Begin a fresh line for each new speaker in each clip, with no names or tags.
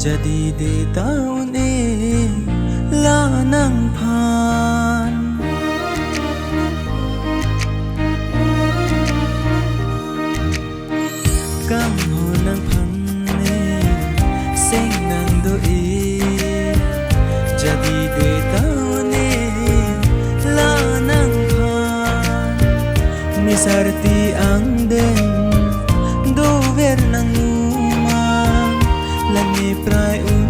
jadi de taun la nang phan cam hồ nang phan sing nang do jadi de taun la nang phan misarti ang den do ver nang lani prai un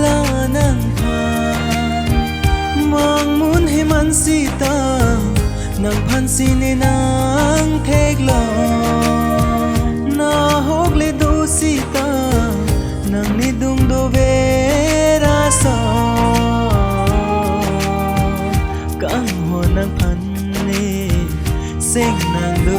la nang phan mong muốnให้มันสีตาnang phan si ne nang thek lo na hok le do si ta nang ni dung do vera so kang ho nang phan ne sing nang do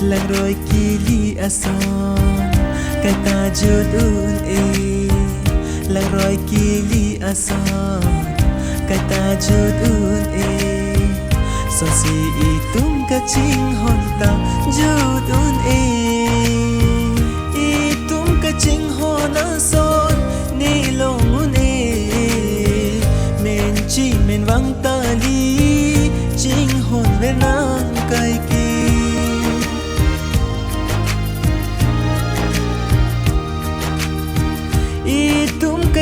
lang rồi kili ason kai ta judun lang rồi kili ason kai ta judun so si itum ka ching hon ta judun itum ka ching hon ason ni longun men chi men wang ta li ching hon ve nang kai ki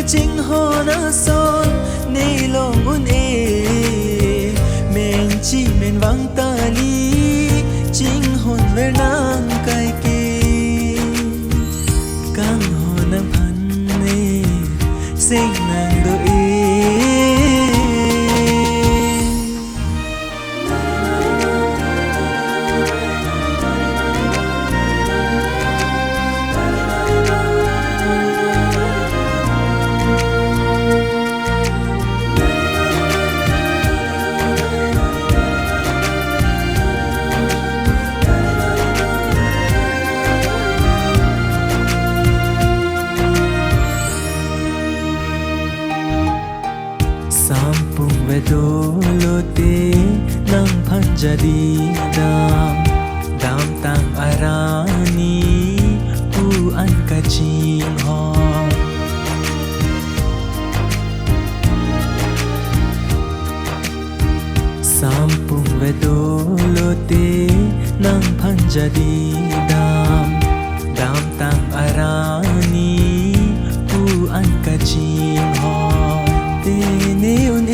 cái chính hồ na son ni long un men chi men vang ta li chính hồn về nang kai ki cang hồ nang phan sing nang do sampung vedo lote nang phan jadi dam tang arani pu an ka ching ho sampung vedo lote nang phan jadi dam tang arani pu an ka ching ho ne un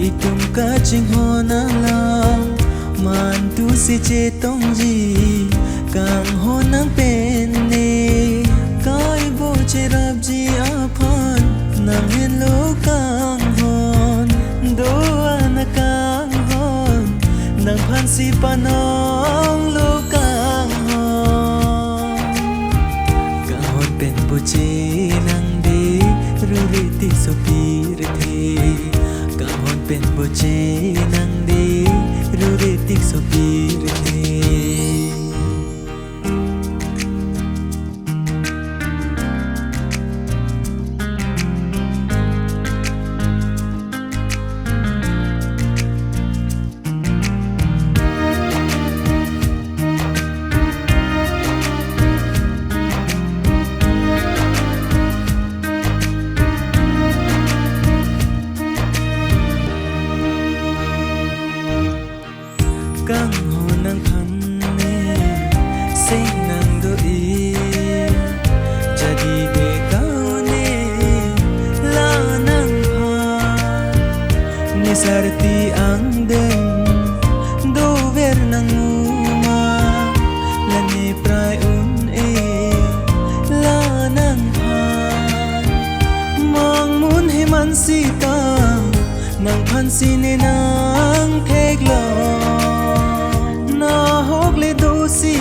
itum ka ching ho na la man tu si che tong ji kang ho nang pen ne kai bo che rap ji a phan nang hen lo kang hon do an kang hon nang phan si panong lo kang hon pen bo che nang de ruri ti so pir the ka hon pen bo che nang de ruri ti so pir the cang hồ nang phan sing nang do jadi de kau la nang phan ni sarti ang den do ver nang uma lani prai un la nang phan mong muốnให้มันสีตาnang phan si ne nang thek lo na hok le do si